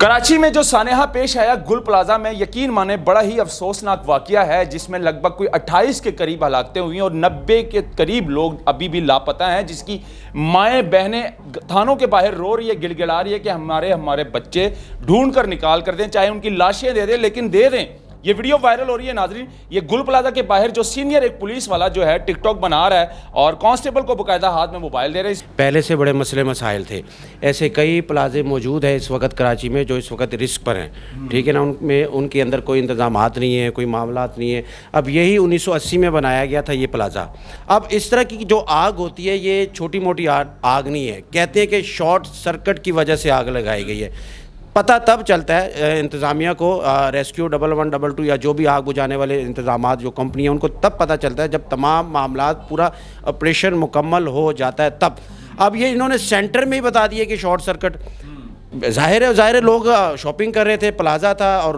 کراچی میں جو سانحہ پیش آیا گل پلازا میں یقین مانے بڑا ہی افسوسناک واقعہ ہے، جس میں لگ بھگ کوئی 28 کے قریب ہلاکتیں ہوئی ہیں اور 90 کے قریب لوگ ابھی بھی لاپتہ ہیں، جس کی مائیں بہنیں تھانوں کے باہر رو رہی ہے، گڑ گڑا رہی ہے کہ ہمارے بچے ڈھونڈ کر نکال کر دیں، چاہے ان کی لاشیں دے دیں لیکن دے دیں۔ یہ ویڈیو وائرل ہو رہی ہے ناظرین، یہ گل پلازا کے باہر جو سینئر ایک پولیس والا جو ہے ٹک ٹاک بنا رہا ہے اور کانسٹیبل کو باقاعدہ ہاتھ میں موبائل دے رہے ہیں۔ پہلے سے بڑے مسئلے مسائل تھے، ایسے کئی پلازے موجود ہیں اس وقت کراچی میں جو اس وقت رسک پر ہیں، ٹھیک ہے نا، ان کے اندر کوئی انتظامات نہیں ہیں، کوئی معاملات نہیں ہیں۔ اب یہی 1980 میں بنایا گیا تھا یہ پلازا۔ اب اس طرح کی جو آگ ہوتی ہے یہ چھوٹی موٹی آگ نہیں ہے، کہتے ہیں کہ شارٹ سرکٹ کی وجہ سے آگ لگائی گئی ہے۔ پتہ تب چلتا ہے انتظامیہ کو، ریسکیو 1112 یا جو بھی آگ بجھانے والے انتظامات جو کمپنی ہیں ان کو تب پتہ چلتا ہے جب تمام معاملات پورا آپریشن مکمل ہو جاتا ہے تب۔ اب یہ انہوں نے سینٹر میں ہی بتا دیا کہ شارٹ سرکٹ، ظاہر ہے لوگ شاپنگ کر رہے تھے، پلازا تھا اور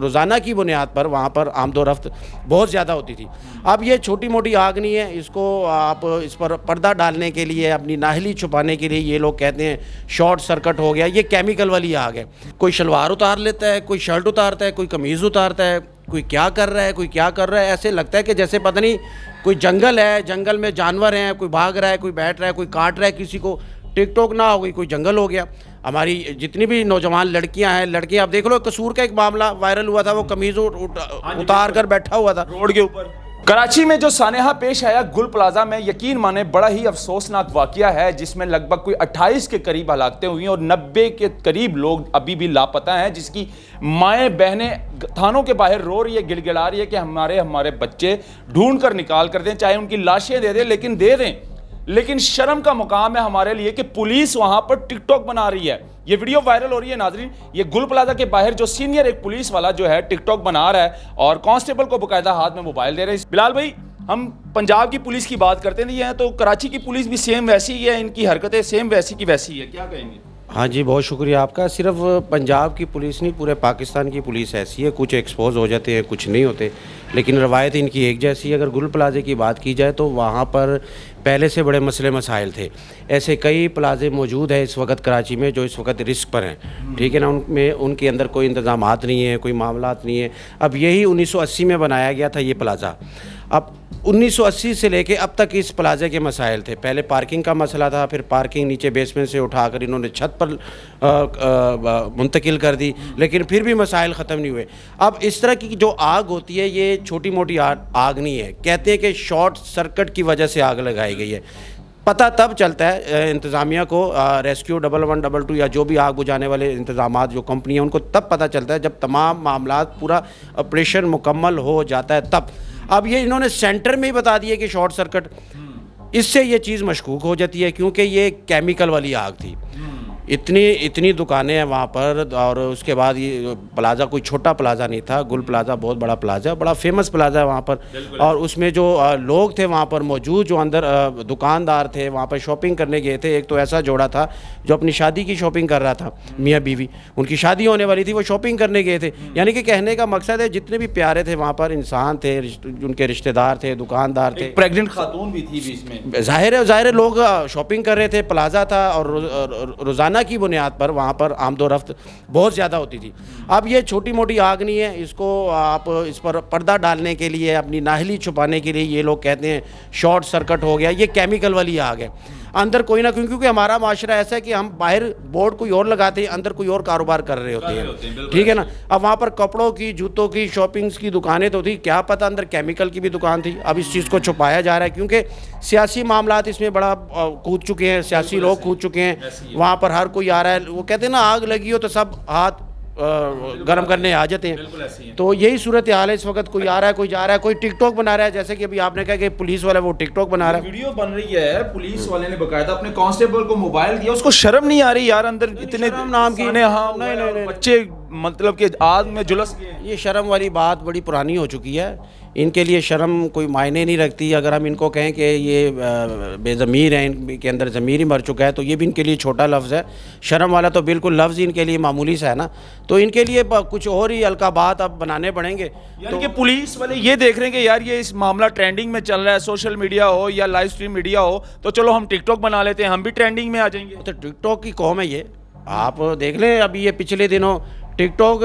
روزانہ کی بنیاد پر وہاں پر آمد و رفت بہت زیادہ ہوتی تھی۔ اب یہ چھوٹی موٹی آگ نہیں ہے، اس کو آپ اس پر پردہ ڈالنے کے لیے، اپنی نااہلی چھپانے کے لیے یہ لوگ کہتے ہیں شارٹ سرکٹ ہو گیا۔ یہ کیمیکل والی آگ ہے، کوئی شلوار اتار لیتا ہے، کوئی شرٹ اتارتا ہے، کوئی قمیض اتارتا ہے، کوئی کیا کر رہا ہے، کوئی کیا کر رہا ہے، ایسے لگتا ہے کہ جیسے پتہ نہیں کوئی جنگل ہے، جنگل میں جانور ہیں، کوئی بھاگ رہا ہے، کوئی بیٹھ رہا ہے، کوئی کاٹ رہا ہے کسی کو۔ ٹک ٹاک نہ ہو گئی، کوئی جنگل ہو گیا۔ ہماری جتنی بھی نوجوان لڑکیاں ہیں، لڑکیاں، اب دیکھ لو قصور کا ایک معاملہ وائرل ہوا تھا، وہ قمیض اتار کر بیٹھا ہوا تھا روڈ کے اوپر۔ کراچی میں جو سانحہ پیش آیا گل پلازا میں یقین مانے بڑا ہی افسوسناک واقعہ ہے، جس میں لگ بھگ کوئی 28 کے قریب ہلاکتیں ہوئی ہیں اور 90 کے قریب لوگ ابھی بھی لاپتہ ہیں، جس کی مائیں بہنیں تھانوں کے باہر رو رہی ہے، گڑ گڑا رہی ہے کہ ہمارے بچے ڈھونڈ کر نکال کر دیں، چاہے ان کی لاشیں دے دیں لیکن دے دیں۔ لیکن شرم کا مقام ہے ہمارے لیے کہ پولیس وہاں پر ٹک ٹاک بنا رہی ہے۔ یہ ویڈیو وائرل ہو رہی ہے ناظرین، یہ گل پلازا کے باہر جو سینئر ایک پولیس والا جو ہے ٹک ٹاک بنا رہا ہے اور کانسٹیبل کو باقاعدہ ہاتھ میں موبائل دے رہے ہیں۔ بلال بھائی، ہم پنجاب کی پولیس کی بات کرتے ہیں تو کراچی کی پولیس بھی سیم ویسی ہی ہے، ان کی حرکتیں سیم ویسی کی ویسی ہے، کیا کہیں گے؟ ہاں جی، بہت شکریہ آپ کا۔ صرف پنجاب کی پولیس نہیں، پورے پاکستان کی پولیس ایسی ہے، کچھ ایکسپوز ہو جاتے ہیں، کچھ نہیں ہوتے، لیکن روایت ان کی ایک جیسی ہے۔ اگر گل پلازے کی بات کی جائے تو وہاں پر پہلے سے بڑے مسئلے مسائل تھے، ایسے کئی پلازے موجود ہیں اس وقت کراچی میں جو اس وقت رسک پر ہیں، ٹھیک ہے نا، ان کے اندر کوئی انتظامات نہیں ہیں، کوئی معاملات نہیں ہیں۔ اب یہی 1980 میں بنایا گیا تھا یہ پلازا۔ اب 1980 سے لے کے اب تک اس پلازے کے مسائل تھے۔ پہلے پارکنگ کا مسئلہ تھا، پھر پارکنگ نیچے بیسمنٹ سے اٹھا کر انہوں نے چھت پر منتقل کر دی، لیکن پھر بھی مسائل ختم نہیں ہوئے۔ اب اس طرح کی جو آگ ہوتی ہے یہ چھوٹی موٹی آگ نہیں ہے، کہتے ہیں کہ شارٹ سرکٹ کی وجہ سے آگ لگائی گئی ہے۔ پتہ تب چلتا ہے انتظامیہ کو، ریسکیو 1112 یا جو بھی آگ بجھانے والے انتظامات جو کمپنی ہیں ان کو تب پتہ چلتا ہے جب تمام معاملات پورا آپریشن مکمل ہو جاتا ہے تب۔ اب یہ انہوں نے سینٹر میں ہی بتا دیا کہ شارٹ سرکٹ، اس سے یہ چیز مشکوک ہو جاتی ہے کیونکہ یہ کیمیکل والی آگ تھی۔ اتنی دکانیں ہیں وہاں پر، اور اس کے بعد یہ پلازا کوئی چھوٹا پلازا نہیں تھا، گل پلازا بہت بڑا پلازا ہے، بڑا فیمس پلازا ہے وہاں پر۔ اور اس میں جو لوگ تھے وہاں پر موجود، جو اندر دکاندار تھے وہاں پر شاپنگ کرنے گئے تھے، ایک تو ایسا جوڑا تھا جو اپنی شادی کی شاپنگ کر رہا تھا، میاں بیوی، ان کی شادی ہونے والی تھی، وہ شاپنگ کرنے گئے تھے۔ یعنی کہ کہنے کا مقصد ہے جتنے بھی پیارے تھے وہاں پر انسان تھے، ان کے رشتہ دار تھے، دکاندار تھے، پریگننٹ خاتون بھی تھی بیچ میں۔ ظاہر ہے لوگ شاپنگ کر رہے تھے، پلازا تھا اور روزانہ کی بنیاد پر وہاں پر آمد و رفت بہت زیادہ ہوتی تھی۔ اب یہ چھوٹی موٹی آگ نہیں ہے، اس کو آپ اس پر پردہ ڈالنے کے لیے، اپنی نااہلی چھپانے کے لیے یہ لوگ کہتے ہیں شارٹ سرکٹ ہو گیا۔ یہ کیمیکل والی آگ ہے، اندر کوئی نہ کوئی، کیونکہ ہمارا معاشرہ ایسا ہے کہ ہم باہر بورڈ کوئی اور لگاتے ہیں، اندر کوئی اور کاروبار کر رہے ہوتے ہیں، ٹھیک ہے نا۔ اب وہاں پر کپڑوں کی، جوتوں کی، شاپنگز کی دکانیں تو تھی، کیا پتہ اندر کیمیکل کی بھی دکان تھی۔ اب اس چیز کو چھپایا جا رہا ہے کیونکہ سیاسی معاملات اس میں بڑا کود چکے ہیں، سیاسی لوگ کود چکے ہیں، وہاں پر ہر کوئی آ رہا ہے۔ وہ کہتے ہیں نا آگ لگی ہو تو سب ہاتھ گرم کرنے آ جاتے ہیں، تو یہی صورتحال ہے اس وقت۔ کوئی آ رہا ہے، کوئی جا رہا ہے، کوئی ٹک ٹاک بنا رہا ہے، جیسے کہ ابھی آپ نے کہا کہ پولیس والا وہ ٹک ٹاک بنا رہا ہے، ویڈیو بن رہی ہے، پولیس والے نے باقاعدہ اپنے کانسٹیبل کو موبائل دیا، اس کو شرم نہیں آ رہی یار، اندر اتنے نام کی نہیں بچے مطلب کہ آگ میں جلس گئے۔ یہ شرم والی بات بڑی پرانی ہو چکی ہے، ان کے لیے شرم کوئی معنی نہیں رکھتی۔ اگر ہم ان کو کہیں کہ یہ بے ضمیر ہیں، ان کے اندر ضمیر ہی مر چکا ہے، تو یہ بھی ان کے لیے چھوٹا لفظ ہے۔ شرم والا تو بالکل لفظ ہی ان کے لیے معمولی سا ہے نا، تو ان کے لیے کچھ اور ہی القابات اب بنانے پڑیں گے۔ یعنی کہ پولیس والے یہ دیکھ رہے ہیں کہ یار یہ اس معاملہ ٹرینڈنگ میں چل رہا ہے، سوشل میڈیا ہو یا لائیو سٹریم میڈیا ہو، تو چلو ہم ٹک ٹاک بنا لیتے ہیں، ہم بھی ٹرینڈنگ میں آ جائیں گے۔ تو ٹک ٹاک کی قوم ہے یہ، آپ دیکھ لیں ابھی یہ پچھلے دنوں ٹک ٹاک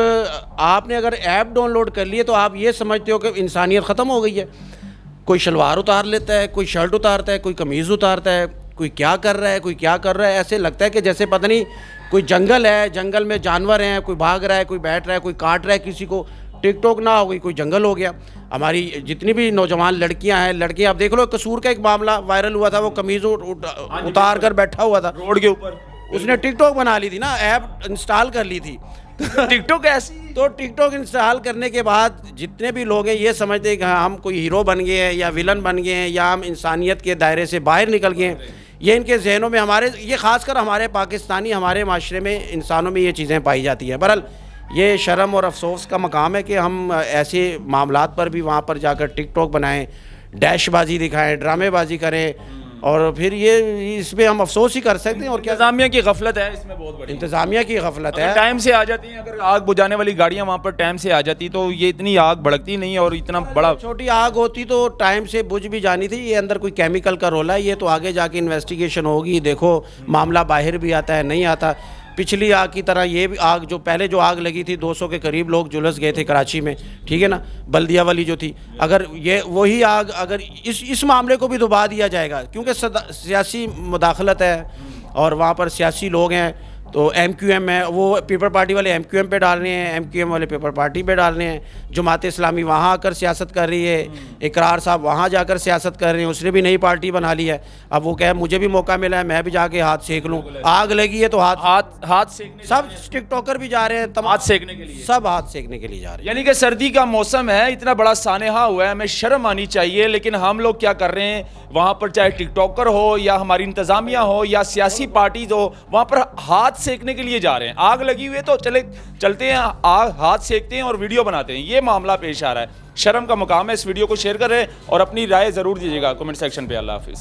آپ نے اگر ایپ ڈاؤن لوڈ کر لیے تو آپ یہ سمجھتے ہو کہ انسانیت ختم ہو گئی ہے. کوئی شلوار اتار لیتا ہے, کوئی شرٹ اتارتا ہے, کوئی قمیض اتارتا ہے, کوئی کیا کر رہا ہے, کوئی کیا کر رہا ہے. ایسے لگتا ہے کہ جیسے پتہ نہیں کوئی جنگل ہے, جنگل میں جانور ہیں, کوئی بھاگ رہا ہے, کوئی بیٹھ رہا ہے, کوئی کاٹ رہا ہے کسی کو. ٹک ٹاک نہ ہو گئی کوئی جنگل ہو گیا. ہماری جتنی بھی نوجوان لڑکیاں ہیں, لڑکیاں, آپ دیکھ لو قصور کا ایک معاملہ وائرل ہوا تھا, وہ قمیض اتار کر بیٹھا ہوا تھا روڈ کے اوپر. اس نے ٹک ٹاک بنا لی تھی نا, ایپ انسٹال کر لی تھی. ٹک ٹاک ایسی تو ٹک ٹاک انسٹال کرنے کے بعد جتنے بھی لوگ ہیں یہ سمجھتے ہیں کہ ہم کوئی ہیرو بن گئے ہیں یا ولن بن گئے ہیں یا ہم انسانیت کے دائرے سے باہر نکل گئے ہیں. یہ ان کے ذہنوں میں, ہمارے یہ خاص کر ہمارے پاکستانی, ہمارے معاشرے میں انسانوں میں یہ چیزیں پائی جاتی ہیں. بہرحال یہ شرم اور افسوس کا مقام ہے کہ ہم ایسے معاملات پر بھی وہاں پر جا کر ٹک ٹاک بنائیں, ڈیش بازی دکھائیں, ڈرامے بازی کریں, اور پھر یہ اس پہ ہم افسوس ہی کر سکتے ہیں. اور کیا انتظامیہ کی غفلت ہے اس میں بہت بڑی. انتظامیہ کی غفلت ہے. ٹائم سے آ جاتی ہیں, اگر آگ بجھانے والی گاڑیاں وہاں پر ٹائم سے آ جاتی تو یہ اتنی آگ بھڑکتی نہیں اور اتنا بڑا. چھوٹی آگ ہوتی تو ٹائم سے بجھ بھی جانی تھی. یہ اندر کوئی کیمیکل کا رول ہے, یہ تو آگے جا کے انویسٹیگیشن ہوگی. دیکھو معاملہ باہر بھی آتا ہے, نہیں آتا. پچھلی آگ کی طرح یہ بھی آگ, جو پہلے جو آگ لگی تھی 200 کے قریب لوگ جلس گئے تھے کراچی میں, ٹھیک ہے نا, بلدیہ والی جو تھی, اگر یہ وہی آگ اگر اس معاملے کو بھی دبا دیا جائے گا, کیونکہ سیاسی مداخلت ہے اور وہاں پر سیاسی لوگ ہیں, تو ایم کیو ایم ہے, وہ پیپل پارٹی والے ایم کیو ایم پہ ڈال رہے ہیں, ایم کیو ایم والے پیپل پارٹی پہ ڈال رہے ہیں. جماعت اسلامی وہاں آ کر سیاست کر رہی ہے, اقرار صاحب وہاں جا کر سیاست کر رہے ہیں, اس نے بھی نئی پارٹی بنا لی ہے. اب وہ کہے مجھے بھی موقع ملا ہے, میں بھی جا کے ہاتھ سیک لوں. آگ لگی ہے تو ہاتھ سیکنے, سب ٹک ٹاکر بھی جا رہے ہیں, ہاتھ سیکنے کے لیے, سب ہاتھ سیکنے کے لیے جا رہے ہیں. یعنی کہ سردی کا موسم ہے, اتنا بڑا سانحہ ہوا ہے, ہمیں شرم آنی چاہیے. لیکن ہم لوگ کیا کر رہے ہیں, وہاں پر چاہے ٹک ٹاکر ہو یا ہماری انتظامیہ ہو یا سیاسی پارٹیز ہو, وہاں پر ہاتھ سیکنے کے لیے جا رہے ہیں. آگ لگی ہوئی ہے تو چلتے ہیں, آگ ہاتھ سیکتے ہیں اور ویڈیو بناتے ہیں. یہ معاملہ پیش آ رہا ہے. شرم کا مقام ہے. اس ویڈیو کو شیئر کریں اور اپنی رائے ضرور دیجیے گا کمنٹ سیکشن پہ. اللہ حافظ.